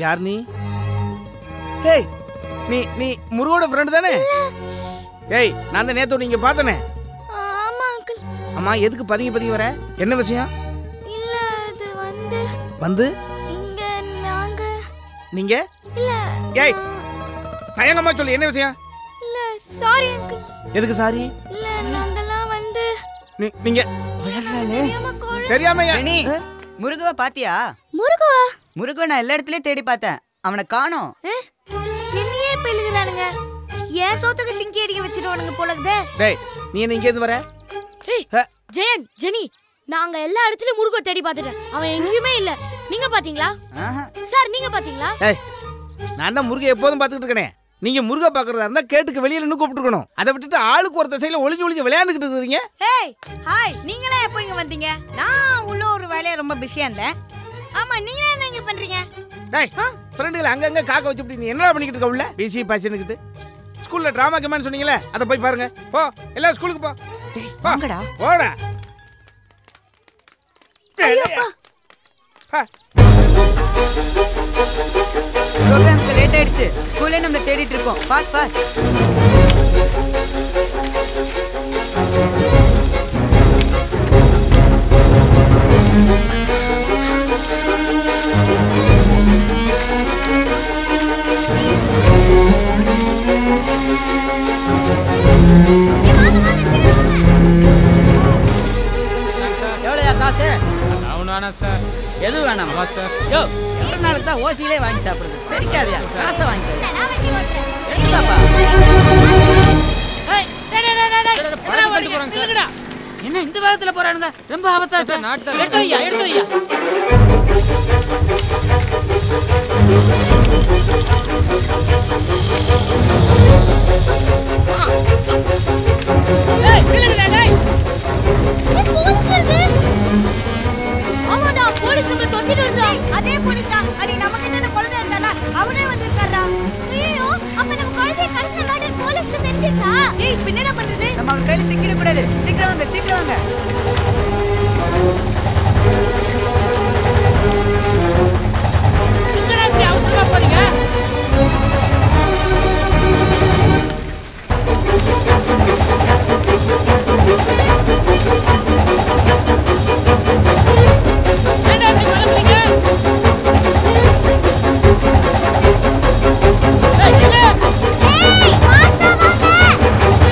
யார் நீ? ஏய் நீ முருகோட ஃப்ரெண்ட் தானே? ஏய் நான் தான் நேத்து நீங்க பார்த்தனே. ஆமா அங்கிள். அம்மா எதுக்கு பதுங்கி வர? என்ன விஷயம்? இல்ல அது வந்து இங்க நாங்க நீங்க இல்ல. ஏய் தயங்கமா சொல்லு என்ன விஷயம்? இல்ல சாரி அங்கிள். எதுக்கு சாரி? இல்ல நாங்கலாம் வந்து நீங்க தெரியாம முருகவை பாத்தியா? முருகவா? முருகவை நான் எல்லா இடத்துலயும் தேடி பார்த்தேன், அவனை காணோம். என்னையே பெழுகுறானுங்க. ஏன் சோத்துக்கு சிங்கி அடிக்க வச்சிடுவானுங்க போலக்குதே. டேய் நீ என்ன இங்க இருந்து வர? ஏய் ஜெயன் ஜெனி நாங்க எல்லா இடத்துலயும் முருகவை தேடி பார்த்துட்டேன், அவன் எங்கேயுமே இல்ல. நீங்க பாத்தீங்களா? சார் நீங்க பாத்தீங்களா? ஏய் நான் தான் முருகை எப்போதும் பார்த்துக்கிட்டு இருக்கனே. நீங்க முருகை பாக்குறதா இருந்தா கேட்டுக்கு வெளியில நின்னு கூப்பிட்டுக்கணும். அதை விட்டுட்டு ஆளுக்கு ஒரு திசையில ஒளிஞ்சு விளையாண்டுக்கிட்டு இருக்கீங்க. ஏய் ஹாய், நீங்களே எப்போ இங்க வந்தீங்க? நான் உள்ள ஒரு வேலைய ரொம்ப பிஸியா இருந்தேன். ஆமா நீங்க என்ன இங்க பண்றீங்க? டேய் ஃப்ரெண்டுகளை அங்கங்க காக்க வச்சுட்டு நீ என்னடா பண்ணிக்கிட்டு இருக்க உள்ள? பிசி பாசினுக்கிட்டு ஸ்கூல்ல டிராமா கமெண்ட் சொன்னீங்களே, அதை போய் பாருங்க. போ எல்லாரும் ஸ்கூலுக்கு போ. வாங்கடா போடா. ப்ரோகிராம்க்கு லேட் ஆயிடுச்சு, ஸ்கூல்ல நம்ம தேடிட்டு இருக்கோம். Pass pass. எவ்வளோயா காசு? வேணாம் சார். எது வேணாம் சார்? யோ எவ்வளோ நாளுக்கு தான் ஓசியிலே வாங்கி சாப்பிடுறது? சரிக்காதியா? காசை வாங்கி என்ன இந்த வேகத்துல போறானுங்க? ரொம்ப ஆபத்தாச்சா? எடுத்து வையா, எடுத்து வையா. அதே போலீஸ் தான். அடி நம்ம கிட்ட குழந்தை இருந்தால அவனே வந்திருக்காரா? ஐயோ அப்ப நம்ம குழந்தையை கடத்தின மாதிரி போலீஸ்க்கு தெரிஞ்சிச்சா? ஏய் பின்னட பண்றது? நம்ம அவன் கையில சிக்கிட கூடாது. சீக்கிரம் வாங்க, சீக்கிரம் வாங்க. என்னடா இப்படி அவசரமா போறீங்க?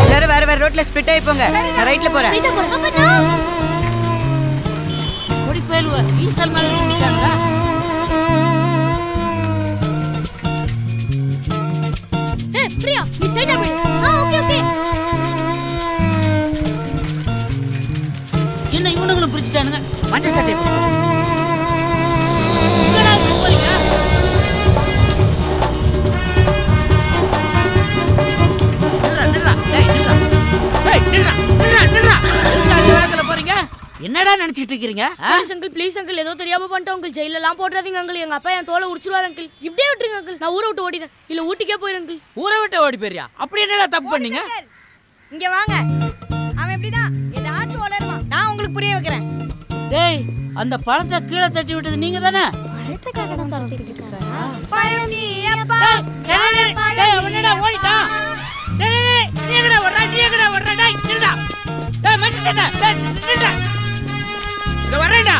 எல்லாரும் வேற வேற ரோட்ல ஸ்பிட் ஆயி போங்க. நான் ரைட்ல போறேன். ஓடி போயிடுவ. ஈசல் மாதிரி நின்னுட்டானுங்க. ஏய் பிரியா நீ ஸ்ட்ரைட்டா போய். Okay okay. என்ன இவனுங்களும் பிரிச்சுட்டானுங்க? மஞ்சள் சட்டை என்னடா இப்படி போறீங்க? என்னடா நினைச்சிட்டு இருக்கீங்க? ப்ளீஸ் அங்கிள் ஏதோ தெரியாம பண்ணிட்டோம் அங்கிள். ஜெயில எல்லாம் போடுறாதீங்க அங்கிள். எங்க அப்பா என் தோலை உரிச்சுவாரு அங்கிள். இப்படியே விட்டுருங்க அங்கிள். நான் ஊரை விட்டு ஓடிறேன். இல்ல ஊட்டிக்கே போயிரு அங்கிள். ஊரை விட்டு ஓடி போறியா? அப்படி என்னடா தப்பு பண்ணீங்க? இங்க வாங்க. அவன் எப்படிதான் ஏதாச்சும் உளறுவான். நான் உங்களுக்கு புரிய வைக்கிறேன். டேய் அந்த பழத்தை கீழே தட்டி விட்டது நீங்க தானே? பழத்துக்காக தான் தரத்திட்டு இருக்காரா? பழம் நீ அப்பா. டேய் அவனடா ஓடிட்டான். டேய் நீ எங்கடா ஓடுற? நீ எங்கடா ஓடுற? டேய் நில்லுடா. டேய் மச்சி சட்டை. டேய் நில்லுடா. இங்க வரேன்டா.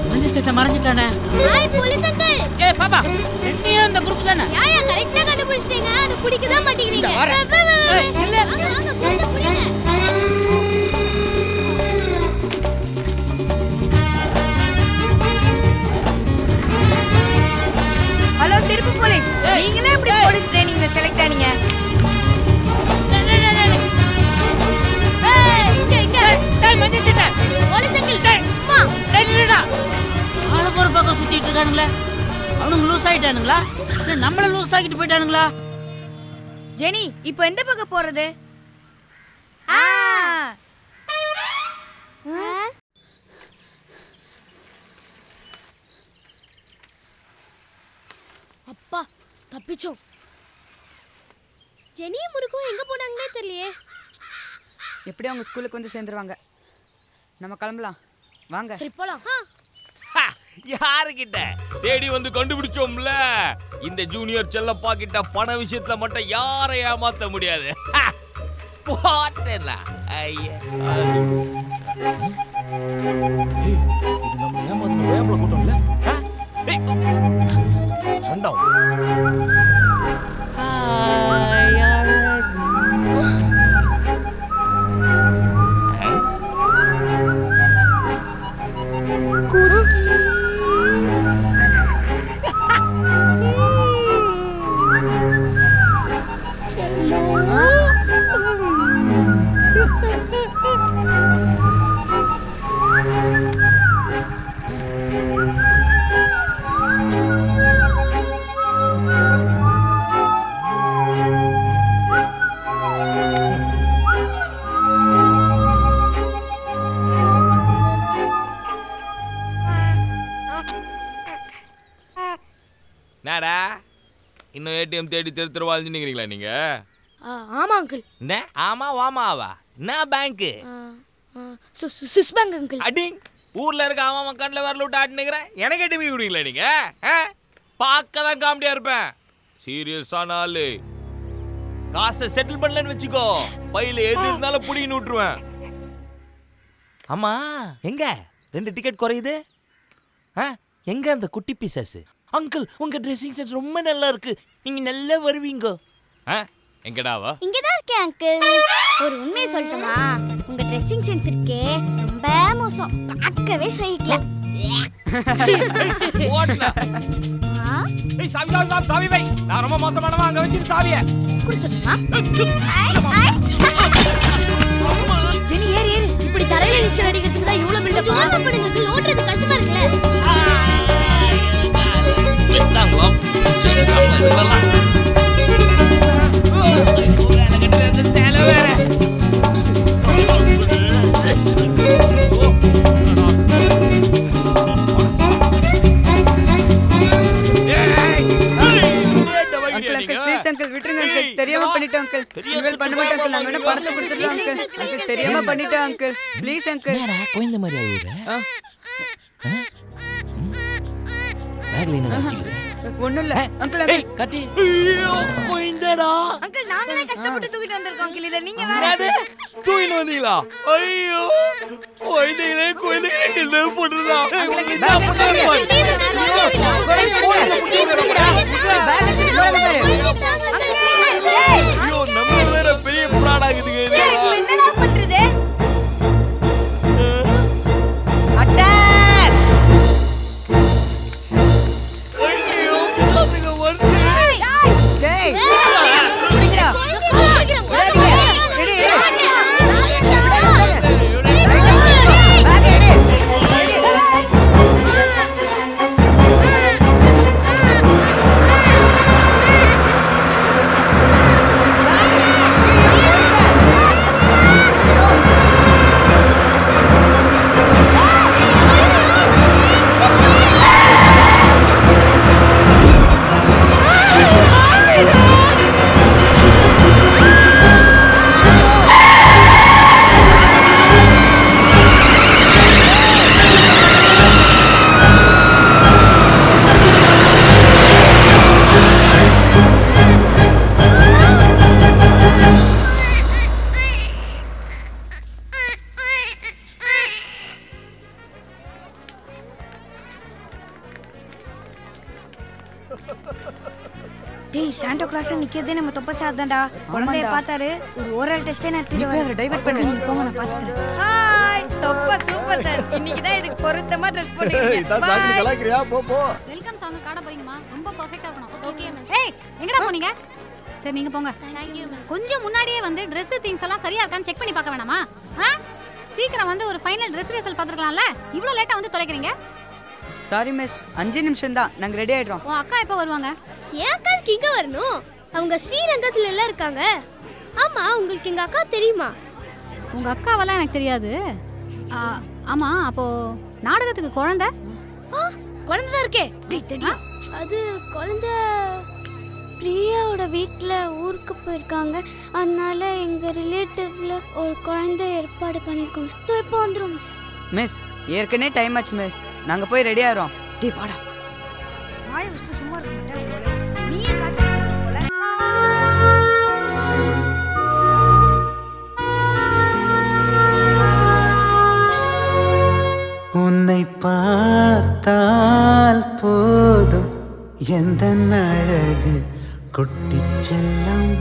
மஞ்சள் சட்டை மறைஞ்சிட்டானே. Hi police uncle. ஏய் பாப்பா என்னையும் அந்த குரூப் தானே? யாயா கரெக்ட்டா கண்டுபிடிச்சிட்டீங்க. அது பிடிக்க தான் மாட்டீங்க. ஏய் இல்ல வாங்க வாங்க புடிங்க. இருக்கானுங்களே அவனுங்க லூஸ் ஆயிட்டானுங்களா இல்ல நம்மள லூஸ் ஆக்கிட்டு போயிட்டானுங்களா? ஜெனி இப்போ எந்த பக்கம் போறது? அப்பா தப்பிச்சோம். ஜெனியும் முருகும் எங்க போனாங்கன்னே தெரியலையே. எப்படி அவங்க ஸ்கூலுக்கு வந்து சேர்ந்துருவாங்க. நம்ம கிளம்பலாம் வாங்க. சரி போலாம். யாருக்கிட்ட தேடி வந்து கண்டுபிடிச்சோம்ல. இந்த ஜூனியர் செல்லப்பா கிட்ட பண விஷயத்துல மட்டும் யாரை ஏமாத்த முடியாது. போட்டேல ஐயா இது நம்ம ஏமாத்த வேம்பல கூட்டம்ல. சண்டம் என்னடா இன்னும் ஏடிஎம் தேடி தெரு வாழ்ந்துட்டீங்களா நீங்க? ஆமா அங்கிள். என்ன ஆமா வாமாவா? என்ன பேங்க்? Swiss bank uncle. அடிங் ஊர்ல இருக்க ஆமா கண்ணில் வரல விட்டு ஆட்டினுக்கிறேன். எனக்கு ஏடிஎம் விடுவீங்களா நீங்க? பார்க்க தான் காமெடியா இருப்பேன். சீரியஸான ஆளு. காசை செட்டில் பண்ணலன்னு வச்சுக்கோ பையில எது இருந்தாலும் புடிங்கன்னு விட்டுருவேன். ஆமா எங்க 2 டிக்கெட் குறையுது? எங்க அந்த குட்டி பீசஸ்? அங்கிள் உங்க ட்ரெஸ்ஸிங் சென்ஸ் ரொம்ப நல்லா இருக்கு, நீங்க நல்லா வருவீங்க. எங்கடாவா? இங்கதான் இருக்கேன் அங்கிள். ஒரு உண்மையை சொல்லட்டுமா? உங்க ட்ரெஸ்ஸிங் சென்ஸ் இருக்கே ரொம்ப மோசம், பார்க்கவே சகிக்கல. ஓட்னா ஏய் சாவி சாவி சாவி சாவி வை. நான் ரொம்ப மோசமானவன், அங்க வச்சிரு சாவியை. குடுத்துடுமா? ஜெனி ஏறு ஏறு. இப்படி தரையில நீச்சல் அடிக்கிறதுக்கு தான் இவ்வளவு பில்டப் பண்ணுங்க அங்கிள். ஓட்றது கஷ்டமா இருக்குல. தாங்கோ செல்லலாம். எனக்கு இந்த சேலை வேற. அங்கிள் விட்டுருங்க அங்கிள். தெரியாம பண்ணிட்டோம் அங்கிள். இனிமேல் பண்ண மாட்டோம் அங்கிள். நாங்க வேணா பணத்தை கொடுத்துறோம் அங்கிள். அங்கிள் தெரியாம பண்ணிட்டோம் அங்கிள். Please uncle. என்னடா கோயிந்த மாதிரி ஆகுற? பேக்ல என்ன வச்சிருக்க? ஒண்ணும் இல்ல அங்கிள். அங்கிள் கட்டி. ஐயோ கோயிந்தடா. அங்கிள் நாங்களே கஷ்டப்பட்டு தூக்கிட்டு வந்திருக்கோம் அங்கிள். இத நீங்க வேற என்னது தூக்கிட்டு வந்தீங்களா? ஐயோ கோயிந்தங்களே கோயிந்தங்களே என்ன பண்ணுறா? ஐயோ நம்ம வேற பெரிய புராண ஆகுதுங்க. என்னடா பண்றது? அட்டாக்! ஐயோ அதுங்க வந்து டேய் குடிங்கடா. Ready ready. டேய் சாண்டா கிளாஸ் நிக்கிறதே நம்ம தொப்ப சாதண்டா. குழந்தைய பார்த்தாரு ஒரு ஓரல் டெஸ்டே நான் நீ டைவர்ட் பண்ணு. நீ போங்க நான் பாத்துக்கறேன். ஹாய் தொப்ப சூப்பர் சார். இன்னைக்கு தான் இதுக்கு பொருத்தமா ட்ரெஸ் போட்டுருக்கீங்க. இதான் சாக்கு கலாய்க்கறியா? போ போ. வெல்கம் சாங் காட போறீங்கமா? ரொம்ப பெர்ஃபெக்ட்டா இருக்கணும். Okay miss. ஏய் எங்கடா போனீங்க? சரி நீங்க போங்க. Thank you miss. கொஞ்சம் முன்னாடியே வந்து Dress things எல்லாம் சரியா இருக்கான்னு செக் பண்ணி பார்க்க வேணாமா? சீக்கிரம் வந்து ஒரு ஃபைனல் Dress ரிசல்ட் பாத்துக்கலாம்ல. இவ்ளோ லேட்டா வந்து தொலைக்கிறீங்க? சாரி மிஸ் 5 நிமிஷம் தான் நாங்க ரெடி ஆயிடுறோம். உன் அக்கா எப்போ வருவாங்க? ஏன் அக்காவுக்கு இங்க வரணும்? அவங்க ஸ்ரீரங்கத்துல எல்லாம் இருக்காங்க. ஆமா, உங்களுக்கு எங்க அக்கா தெரியுமா? உங்க அக்காவெல்லாம் எனக்கு தெரியாது. ஆமா, அப்போ நாடகத்துக்கு குழந்தை குழந்தை தான் இருக்கே. அது குழந்தை பிரியாவோட வீட்டில் ஊருக்கு போயிருக்காங்க. அதனால எங்க ரிலேட்டிவ்ல ஒரு குழந்தை ஏற்பாடு பண்ணிருக்கோம். இப்போ வந்துடும் மிஸ். ஏற்கனவே டைம் ஆச்சு மிஸ். நாங்க போய் ரெடி ஆகிறோம். டேய் வாடா. வாய் வச்சுட்டு சும்மா இருக்க மாட்டேன் போல. நீயே காட்டு போல. உன்னை பார்த்தால் போதும் எந்த அழகு குட்டிச் செல்லம்